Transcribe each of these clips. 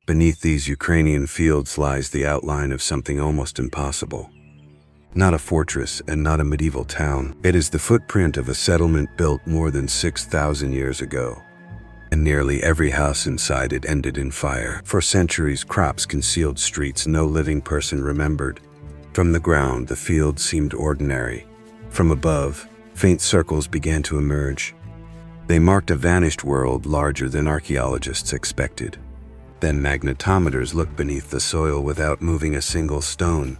Beneath these Ukrainian fields lies the outline of something almost impossible. Not a fortress and not a medieval town. It is the footprint of a settlement built more than 6,000 years ago. And nearly every house inside it ended in fire. For centuries, crops concealed streets no living person remembered. From the ground, the field seemed ordinary. From above, faint circles began to emerge. They marked a vanished world larger than archaeologists expected. Then magnetometers looked beneath the soil without moving a single stone.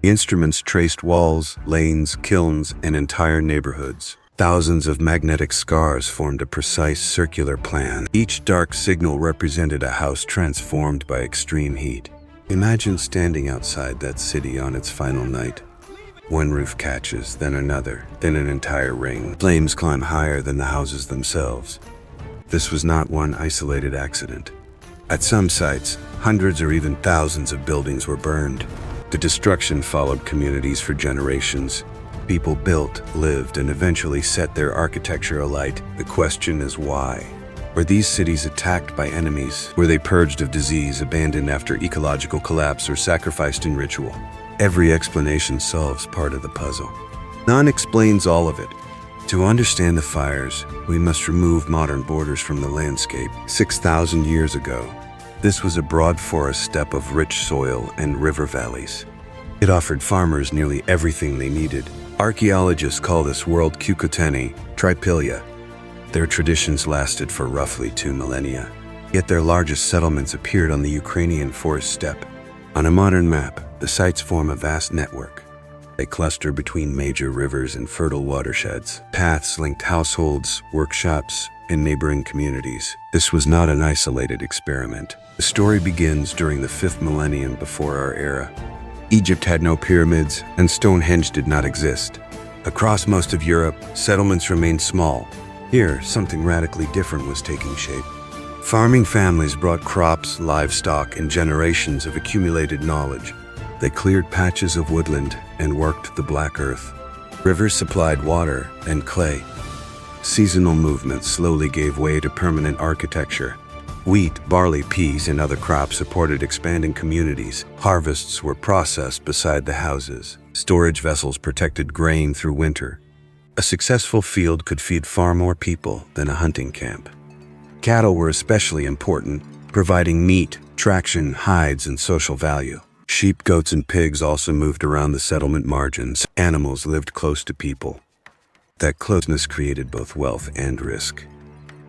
Instruments traced walls, lanes, kilns, and entire neighborhoods. Thousands of magnetic scars formed a precise circular plan. Each dark signal represented a house transformed by extreme heat. Imagine standing outside that city on its final night. One roof catches, then another, then an entire ring. Flames climb higher than the houses themselves. This was not one isolated accident. At some sites, hundreds or even thousands of buildings were burned. The destruction followed communities for generations. People built, lived, and eventually set their architecture alight. The question is why? Were these cities attacked by enemies? Were they purged of disease, abandoned after ecological collapse, or sacrificed in ritual? Every explanation solves part of the puzzle. None explains all of it. To understand the fires, we must remove modern borders from the landscape. 6,000 years ago, this was a broad forest steppe of rich soil and river valleys. It offered farmers nearly everything they needed. Archaeologists call this world Cucuteni, Trypillia. Their traditions lasted for roughly 2 millennia, yet their largest settlements appeared on the Ukrainian forest steppe. On a modern map, the sites form a vast network. They cluster between major rivers and fertile watersheds. Paths linked households, workshops, and neighboring communities. This was not an isolated experiment. The story begins during the 5th millennium before our era. Egypt had no pyramids, and Stonehenge did not exist. Across most of Europe, settlements remained small. Here, something radically different was taking shape. Farming families brought crops, livestock, and generations of accumulated knowledge. They cleared patches of woodland and worked the black earth. Rivers supplied water and clay. Seasonal movements slowly gave way to permanent architecture. Wheat, barley, peas, and other crops supported expanding communities. Harvests were processed beside the houses. Storage vessels protected grain through winter. A successful field could feed far more people than a hunting camp. Cattle were especially important, providing meat, traction, hides, and social value. Sheep, goats, and pigs also moved around the settlement margins. Animals lived close to people. That closeness created both wealth and risk.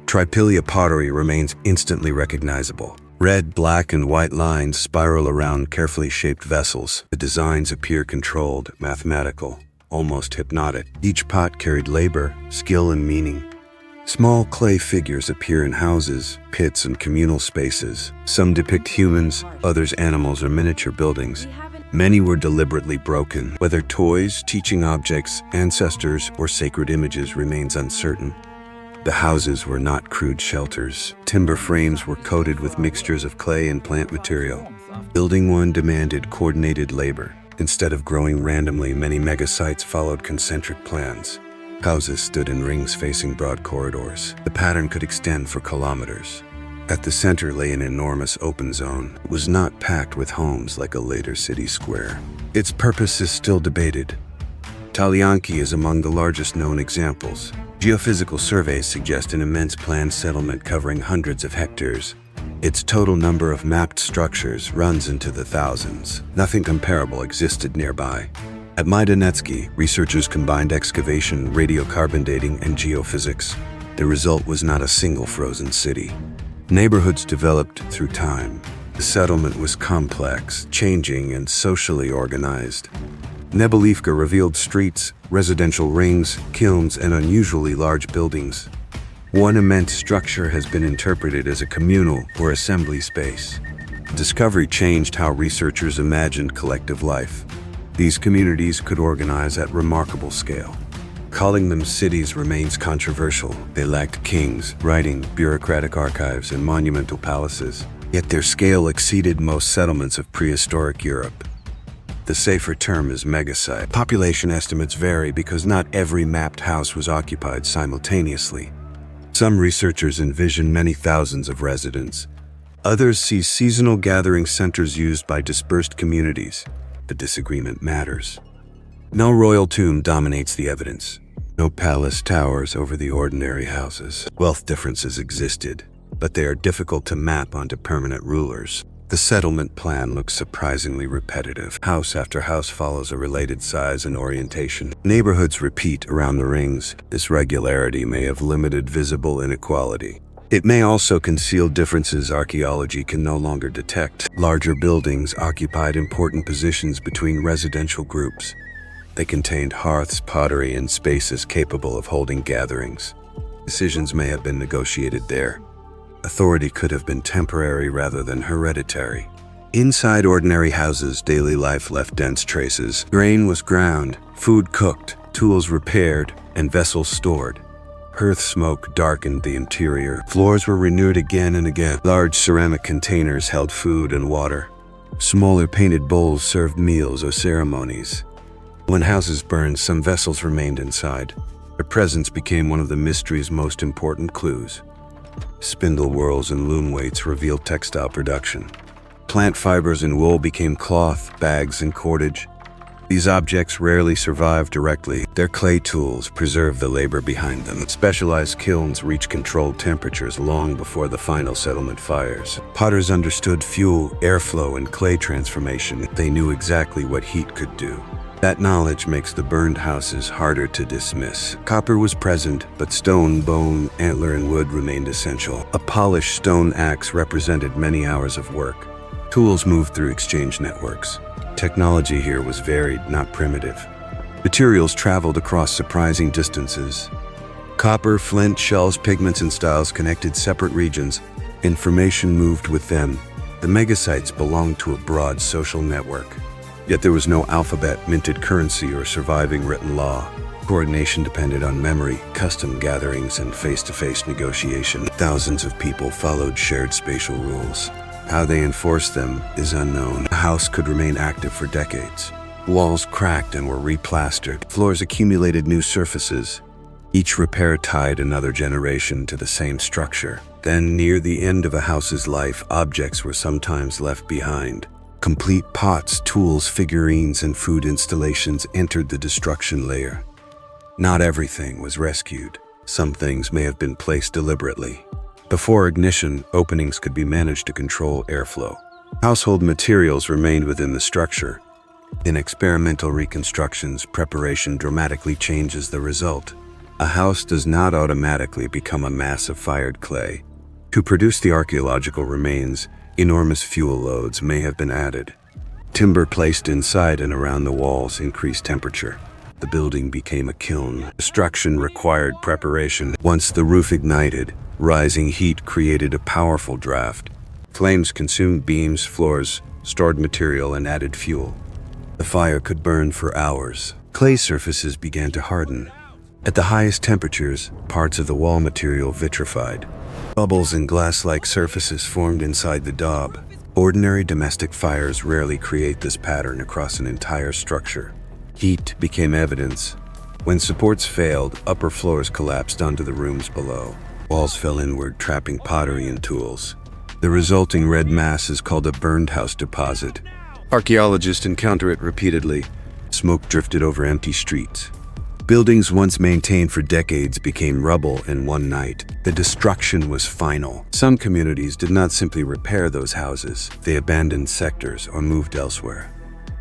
Tripilia pottery remains instantly recognizable. Red, black, and white lines spiral around carefully shaped vessels. The designs appear controlled, mathematical, almost hypnotic. Each pot carried labor, skill, and meaning. Small clay figures appear in houses, pits, and communal spaces. Some depict humans, others animals or miniature buildings. Many were deliberately broken. Whether toys, teaching objects, ancestors, or sacred images remains uncertain. The houses were not crude shelters. Timber frames were coated with mixtures of clay and plant material. Building one demanded coordinated labor. Instead of growing randomly, many megasites followed concentric plans. Houses stood in rings facing broad corridors. The pattern could extend for kilometers. At the center lay an enormous open zone. It was not packed with homes like a later city square. Its purpose is still debated. Talyanki is among the largest known examples. Geophysical surveys suggest an immense planned settlement covering hundreds of hectares. Its total number of mapped structures runs into the thousands. Nothing comparable existed nearby. At Majdanetsky, researchers combined excavation, radiocarbon dating, and geophysics. The result was not a single frozen city. Neighborhoods developed through time. The settlement was complex, changing, and socially organized. Nebelivka revealed streets, residential rings, kilns, and unusually large buildings. One immense structure has been interpreted as a communal or assembly space. Discovery changed how researchers imagined collective life. These communities could organize at remarkable scale. Calling them cities remains controversial. They lacked kings, writing, bureaucratic archives, and monumental palaces. Yet their scale exceeded most settlements of prehistoric Europe. The safer term is megasite. Population estimates vary because not every mapped house was occupied simultaneously. Some researchers envision many thousands of residents. Others see seasonal gathering centers used by dispersed communities. The disagreement matters. No royal tomb dominates the evidence. No palace towers over the ordinary houses. Wealth differences existed, but they are difficult to map onto permanent rulers. The settlement plan looks surprisingly repetitive. House after house follows a related size and orientation. Neighborhoods repeat around the rings. This regularity may have limited visible inequality. It may also conceal differences archaeology can no longer detect. Larger buildings occupied important positions between residential groups. They contained hearths, pottery, and spaces capable of holding gatherings. Decisions may have been negotiated there. Authority could have been temporary rather than hereditary. Inside ordinary houses, daily life left dense traces. Grain was ground, food cooked, tools repaired, and vessels stored. Hearth smoke darkened the interior. Floors were renewed again and again. Large ceramic containers held food and water. Smaller painted bowls served meals or ceremonies. When houses burned, some vessels remained inside. Their presence became one of the mystery's most important clues. Spindle whorls and loom weights revealed textile production. Plant fibers and wool became cloth, bags, and cordage. These objects rarely survived directly. Their clay tools preserved the labor behind them. Specialized kilns reached controlled temperatures long before the final settlement fires. Potters understood fuel, airflow, and clay transformation. They knew exactly what heat could do. That knowledge makes the burned houses harder to dismiss. Copper was present, but stone, bone, antler, and wood remained essential. A polished stone axe represented many hours of work. Tools moved through exchange networks. Technology here was varied, not primitive. Materials traveled across surprising distances. Copper, flint, shells, pigments, and styles connected separate regions. Information moved with them. The megasites belonged to a broad social network. Yet there was no alphabet, minted currency, or surviving written law. Coordination depended on memory, custom gatherings, and face-to-face negotiation. Thousands of people followed shared spatial rules. How they enforced them is unknown. A house could remain active for decades. Walls cracked and were replastered. Floors accumulated new surfaces. Each repair tied another generation to the same structure. Then, near the end of a house's life, objects were sometimes left behind. Complete pots, tools, figurines, and food installations entered the destruction layer. Not everything was rescued. Some things may have been placed deliberately. Before ignition, openings could be managed to control airflow. Household materials remained within the structure. In experimental reconstructions, preparation dramatically changes the result. A house does not automatically become a mass of fired clay. To produce the archaeological remains, enormous fuel loads may have been added. Timber placed inside and around the walls increased temperature. The building became a kiln. Destruction required preparation. Once the roof ignited, rising heat created a powerful draft. Flames consumed beams, floors, stored material, and added fuel. The fire could burn for hours. Clay surfaces began to harden. At the highest temperatures, parts of the wall material vitrified. Bubbles and glass-like surfaces formed inside the daub. Ordinary domestic fires rarely create this pattern across an entire structure. Heat became evidence. When supports failed, upper floors collapsed onto the rooms below. Walls fell inward, trapping pottery and tools. The resulting red mass is called a burned house deposit. Archaeologists encounter it repeatedly. Smoke drifted over empty streets. Buildings once maintained for decades became rubble in one night. The destruction was final. Some communities did not simply repair those houses. They abandoned sectors or moved elsewhere.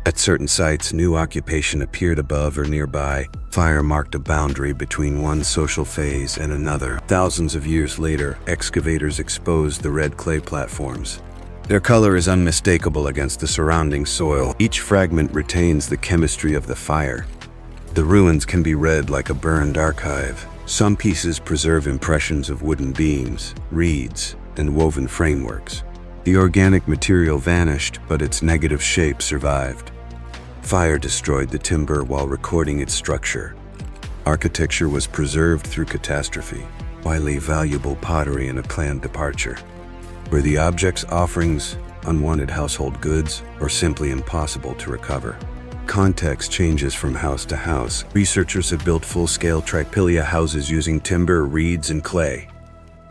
At certain sites, new occupation appeared above or nearby. Fire marked a boundary between one social phase and another. Thousands of years later, excavators exposed the red clay platforms. Their color is unmistakable against the surrounding soil. Each fragment retains the chemistry of the fire. The ruins can be read like a burned archive. Some pieces preserve impressions of wooden beams, reeds, and woven frameworks. The organic material vanished, but its negative shape survived. Fire destroyed the timber while recording its structure. Architecture was preserved through catastrophe, widely valuable pottery and a planned departure. Were the objects offerings, unwanted household goods, or simply impossible to recover? Context changes from house to house. Researchers have built full-scale Tripilia houses using timber, reeds, and clay.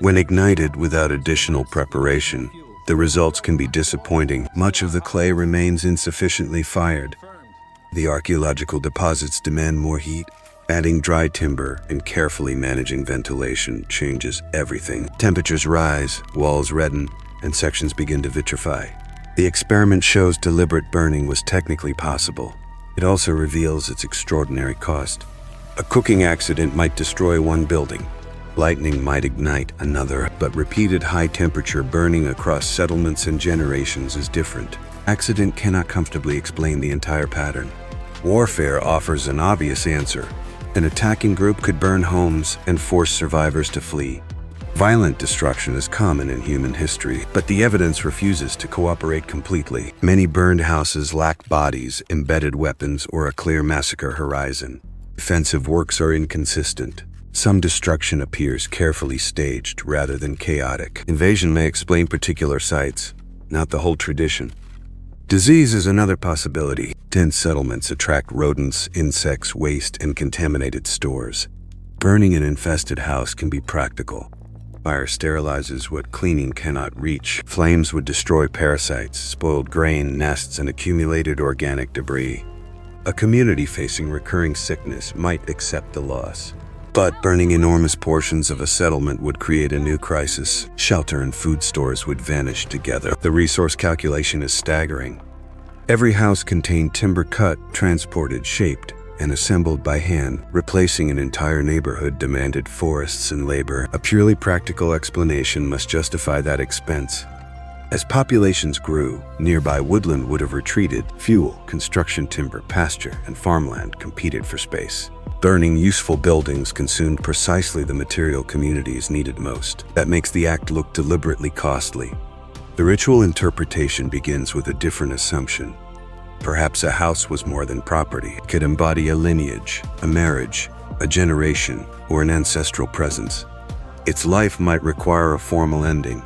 When ignited without additional preparation, The results can be disappointing. Much of the clay remains insufficiently fired. The archaeological deposits demand more heat. Adding dry timber and carefully managing ventilation changes everything. Temperatures rise, walls redden, and sections begin to vitrify. The experiment shows deliberate burning was technically possible. It also reveals its extraordinary cost. A cooking accident might destroy one building. Lightning might ignite another, but repeated high-temperature burning across settlements and generations is different. Accident cannot comfortably explain the entire pattern. Warfare offers an obvious answer. An attacking group could burn homes and force survivors to flee. Violent destruction is common in human history, but the evidence refuses to cooperate completely. Many burned houses lack bodies, embedded weapons, or a clear massacre horizon. Defensive works are inconsistent. Some destruction appears carefully staged rather than chaotic. Invasion may explain particular sites, not the whole tradition. Disease is another possibility. Dense settlements attract rodents, insects, waste, and contaminated stores. Burning an infested house can be practical. Fire sterilizes what cleaning cannot reach. Flames would destroy parasites, spoiled grain, nests, and accumulated organic debris. A community facing recurring sickness might accept the loss. But burning enormous portions of a settlement would create a new crisis. Shelter and food stores would vanish together. The resource calculation is staggering. Every house contained timber cut, transported, shaped, and assembled by hand. Replacing an entire neighborhood demanded forests and labor. A purely practical explanation must justify that expense. As populations grew, nearby woodland would have retreated. Fuel, construction timber, pasture, and farmland competed for space. Burning useful buildings consumed precisely the material communities needed most. That makes the act look deliberately costly. The ritual interpretation begins with a different assumption. Perhaps a house was more than property. It could embody a lineage, a marriage, a generation, or an ancestral presence. Its life might require a formal ending.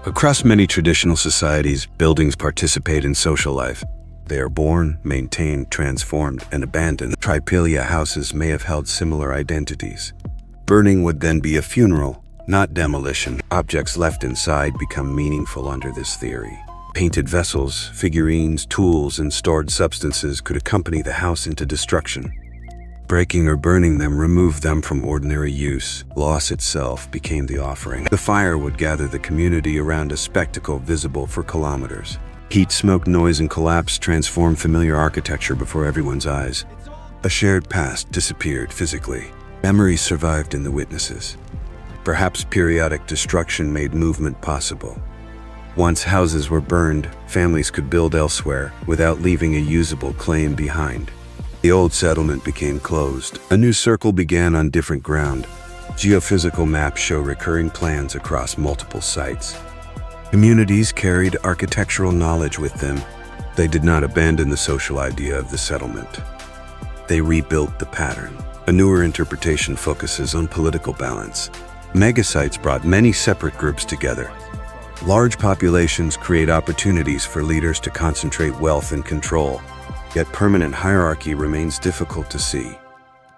Across many traditional societies, buildings participate in social life. They are born, maintained, transformed, and abandoned. Tripilia houses may have held similar identities. Burning would then be a funeral, not demolition. Objects left inside become meaningful under this theory. Painted vessels, figurines, tools, and stored substances could accompany the house into destruction. Breaking or burning them removed them from ordinary use. Loss itself became the offering. The fire would gather the community around a spectacle visible for kilometers. Heat, smoke, noise, and collapse transformed familiar architecture before everyone's eyes. A shared past disappeared physically. Memories survived in the witnesses. Perhaps periodic destruction made movement possible. Once houses were burned, families could build elsewhere without leaving a usable claim behind. The old settlement became closed. A new circle began on different ground. Geophysical maps show recurring plans across multiple sites. Communities carried architectural knowledge with them. They did not abandon the social idea of the settlement. They rebuilt the pattern. A newer interpretation focuses on political balance. Megasites brought many separate groups together. Large populations create opportunities for leaders to concentrate wealth and control, yet permanent hierarchy remains difficult to see.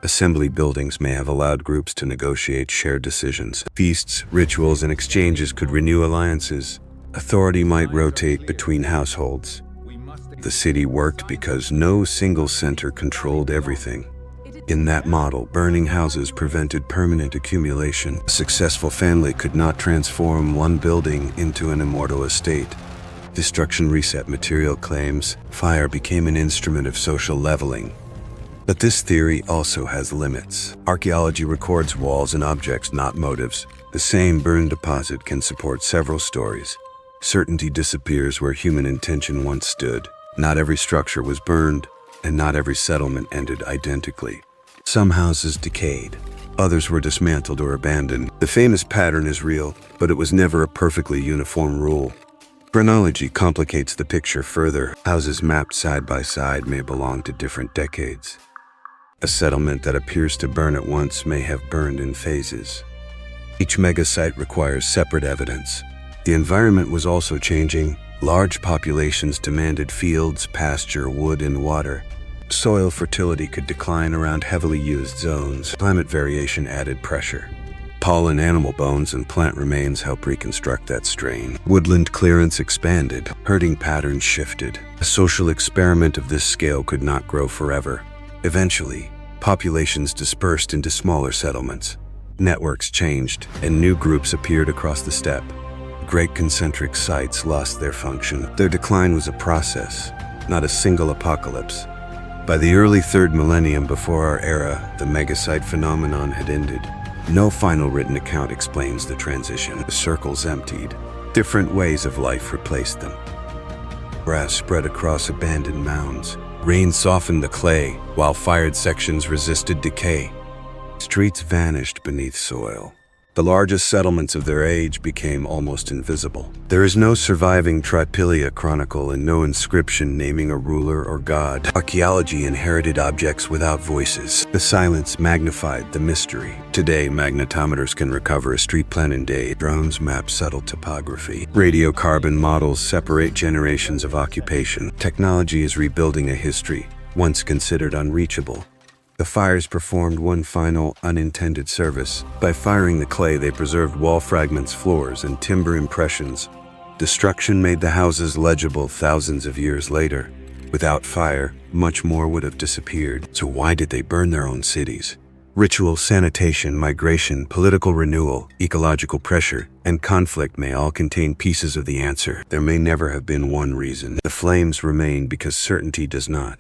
Assembly buildings may have allowed groups to negotiate shared decisions. Feasts, rituals, and exchanges could renew alliances. Authority might rotate between households. The city worked because no single center controlled everything. In that model, burning houses prevented permanent accumulation. A successful family could not transform one building into an immortal estate. Destruction reset material claims. Fire became an instrument of social leveling. But this theory also has limits. Archaeology records walls and objects, not motives. The same burned deposit can support several stories. Certainty disappears where human intention once stood. Not every structure was burned, and not every settlement ended identically. Some houses decayed. Others were dismantled or abandoned. The famous pattern is real, but it was never a perfectly uniform rule. Chronology complicates the picture further. Houses mapped side by side may belong to different decades. A settlement that appears to burn at once may have burned in phases. Each megasite requires separate evidence. The environment was also changing. Large populations demanded fields, pasture, wood, and water. Soil fertility could decline around heavily used zones. Climate variation added pressure. Pollen, animal bones, and plant remains help reconstruct that strain. Woodland clearance expanded. Herding patterns shifted. A social experiment of this scale could not grow forever. Eventually, populations dispersed into smaller settlements. Networks changed, and new groups appeared across the steppe. Great concentric sites lost their function. Their decline was a process, not a single apocalypse. By the early 3rd millennium before our era, the megasite phenomenon had ended. No final written account explains the transition. The circles emptied. Different ways of life replaced them. Grass spread across abandoned mounds. Rain softened the clay, while fired sections resisted decay. Streets vanished beneath soil. The largest settlements of their age became almost invisible. There is no surviving Tripilia chronicle and no inscription naming a ruler or god. Archaeology inherited objects without voices. The silence magnified the mystery. Today, magnetometers can recover a street plan in days. Drones map subtle topography. Radiocarbon models separate generations of occupation. Technology is rebuilding a history once considered unreachable. The fires performed one final, unintended service. By firing the clay, they preserved wall fragments, floors, and timber impressions. Destruction made the houses legible thousands of years later. Without fire, much more would have disappeared. So why did they burn their own cities? Ritual, sanitation, migration, political renewal, ecological pressure, and conflict may all contain pieces of the answer. There may never have been one reason. The flames remain because certainty does not.